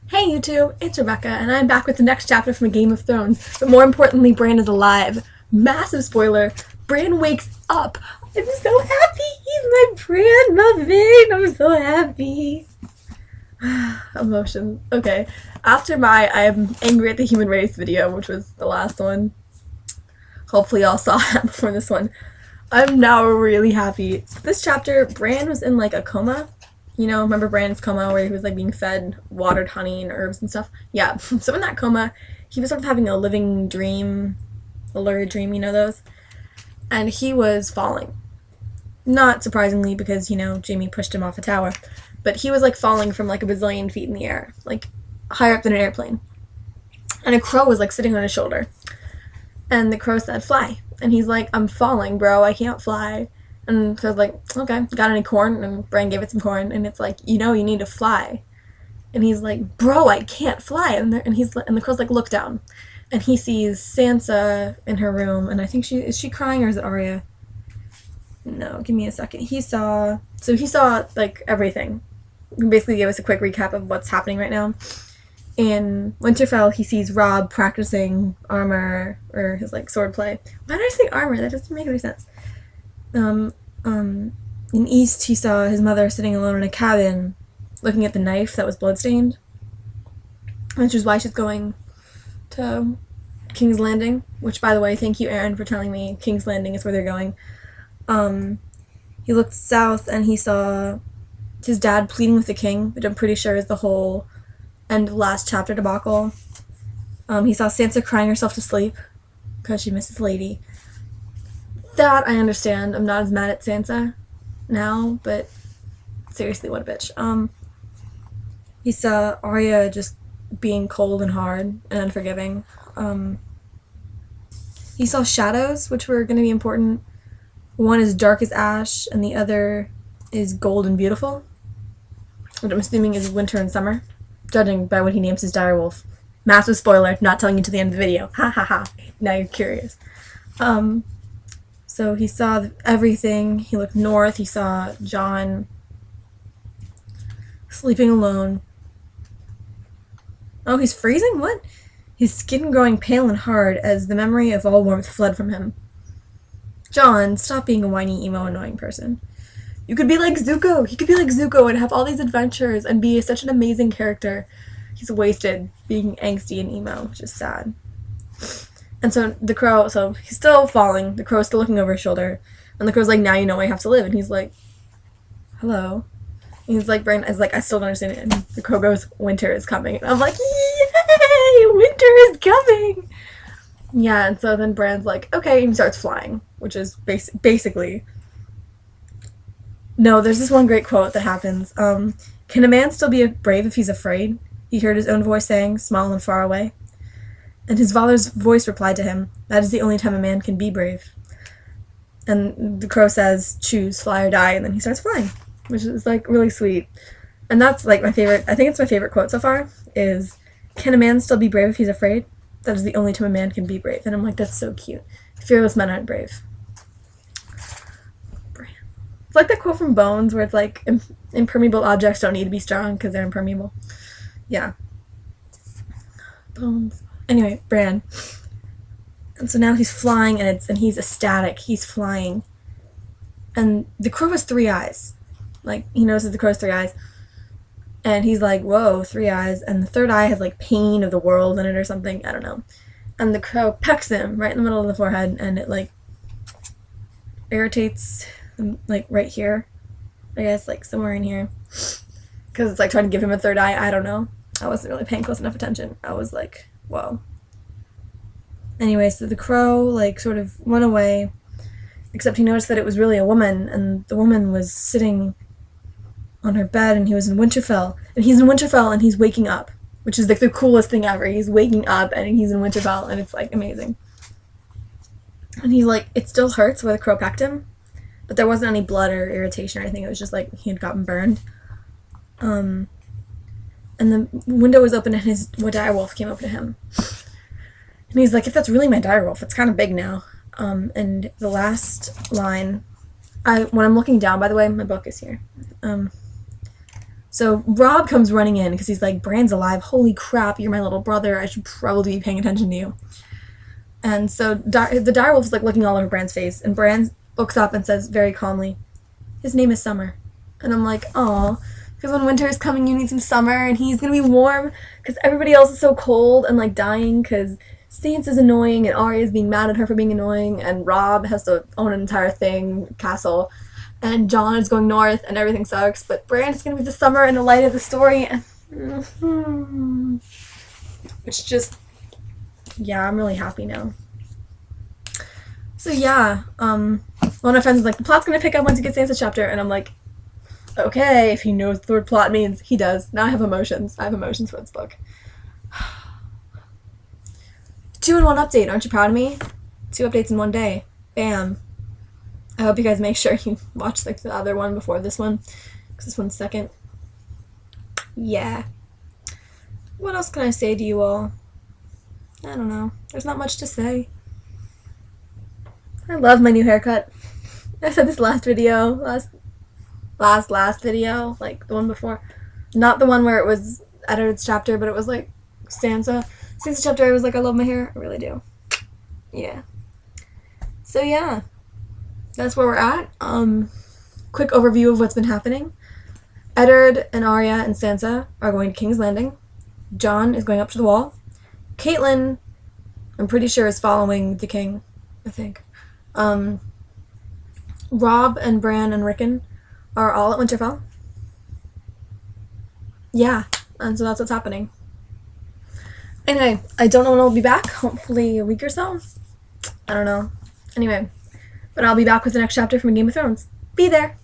Hey YouTube, it's Rebecca, and I'm back with the next chapter from Game of Thrones. But more importantly, Bran is alive. Massive spoiler, Bran wakes up. I'm so happy! He's my Bran, my Vin! I'm so happy! Emotion. Okay, after my I'm angry at the human race video, which was the last one. Hopefully y'all saw that before this one. I'm now really happy. This chapter, Bran was in like a coma. You know, remember Bran's coma where he was like being fed watered honey and herbs and stuff? Yeah, so in that coma, he was sort of having a living dream, a lurid dream, you know those? And he was falling. Not surprisingly because, you know, Jaime pushed him off a tower. But he was like falling from like a bazillion feet in the air, like higher up than an airplane. And a crow was like sitting on his shoulder. And the crow said, "Fly." And he's like, "I'm falling, bro, I can't fly." And so I was like, "Okay, got any corn?" And Bran gave it some corn, and it's like, "You know, you need to fly." And he's like, "Bro, I can't fly." And the crow's like, "Look down," and he sees Sansa in her room, and I think she crying or is it Arya? No, give me a second. He saw like everything. He basically gave us a quick recap of what's happening right now. In Winterfell, he sees Robb practicing armor or his like sword play. Why did I say armor? That doesn't make any sense. In East, he saw his mother sitting alone in a cabin, looking at the knife that was bloodstained, which is why she's going to King's Landing. Which, by the way, thank you, Aaron, for telling me King's Landing is where they're going. He looked south and he saw his dad pleading with the king, which I'm pretty sure is the whole end of last chapter debacle. He saw Sansa crying herself to sleep because she misses Lady. That I understand. I'm not as mad at Sansa now, but seriously, what a bitch. He saw Arya just being cold and hard and unforgiving. He saw shadows, which were going to be important. One is dark as ash, and the other is gold and beautiful, which I'm assuming is winter and summer, judging by what he names his direwolf. Massive spoiler, not telling you to the end of the video. Ha ha ha. Now you're curious. So he saw everything. He looked north. He saw Jon sleeping alone. Oh, he's freezing? What? His skin growing pale and hard as the memory of all warmth fled from him. Jon, stop being a whiny, emo, annoying person. You could be like Zuko. He could be like Zuko and have all these adventures and be such an amazing character. He's wasted being angsty and emo, which is sad. And so the crow, so he's still falling. The crow's still looking over his shoulder. And the crow's like, "Now you know I have to live." And he's like, "Hello?" And he's like, Bran is like, "I still don't understand it." And the crow goes, "Winter is coming." And I'm like, "Yay! Winter is coming!" Yeah, and so then Bran's like, "Okay," and he starts flying, which is basically... No, there's this one great quote that happens. Can a man still be brave if he's afraid? He heard his own voice saying, small and far away. And his father's voice replied to him, "That is the only time a man can be brave." And the crow says, "Choose, fly or die," and then he starts flying, which is like really sweet. And that's like my favorite, I think it's my favorite quote so far, is, "Can a man still be brave if he's afraid? That is the only time a man can be brave." And I'm like, that's so cute. Fearless men aren't brave. It's like that quote from Bones where it's like, impermeable objects don't need to be strong because they're impermeable. Yeah. Bones. Anyway, Bran. And so now he's flying and he's ecstatic. He's flying. And the crow has 3 eyes. Like, he notices the crow has 3 eyes. And he's like, whoa, 3 eyes. And the 3rd eye has like pain of the world in it or something. I don't know. And the crow pecks him right in the middle of the forehead and it like irritates him, like right here. I guess like somewhere in here. Because it's like trying to give him a 3rd eye. I don't know. I wasn't really paying close enough attention. I was like, whoa. Anyway, so the crow, like, sort of went away, except he noticed that it was really a woman, and the woman was sitting on her bed, and he was in Winterfell, and he's in Winterfell, and he's waking up, which is, like, the coolest thing ever. He's waking up, and he's in Winterfell, and it's, like, amazing. And he's like, it still hurts where the crow pecked him, but there wasn't any blood or irritation or anything. It was just, like, he had gotten burned. And the window was open, and his direwolf came up to him. And he's like, if that's really my direwolf, it's kind of big now. And the last line, when I'm looking down, by the way, my book is here. So Rob comes running in because he's like, Bran's alive. Holy crap, you're my little brother. I should probably be paying attention to you. And so the direwolf is like looking all over Bran's face, and Bran looks up and says very calmly, his name is Summer. And I'm like, oh, because when winter is coming, you need some summer, and he's gonna be warm because everybody else is so cold and like dying because Stance is annoying and Arya is being mad at her for being annoying, and Rob has to own an entire castle, and Jon is going north and everything sucks, but Bran is gonna be the summer and the light of the story, and which just, yeah, I'm really happy now. So yeah, one of my friends was like, the plot's gonna pick up once you get Sansa's chapter, and I'm like, okay, if he knows what the word plot means, he does. Now I have emotions. I have emotions for this book. 2-in-1 update. Aren't you proud of me? 2 updates in one day. Bam. I hope you guys make sure you watch like the other one before this one, because this one's second. Yeah. What else can I say to you all? I don't know. There's not much to say. I love my new haircut. I said this last video, last video, like the one before. Not the one where it was Eddard's chapter, but it was like Sansa's chapter. I was like, I love my hair. I really do. Yeah. So yeah, that's where we're at. Quick overview of what's been happening. Eddard and Arya and Sansa are going to King's Landing. Jon is going up to the wall. Caitlyn, I'm pretty sure, is following the king, I think. Rob and Bran and Rickon are all at Winterfell. Yeah, and so that's what's happening. Anyway, I don't know when I'll be back. Hopefully a week or so. I don't know. Anyway, but I'll be back with the next chapter from Game of Thrones. Be there!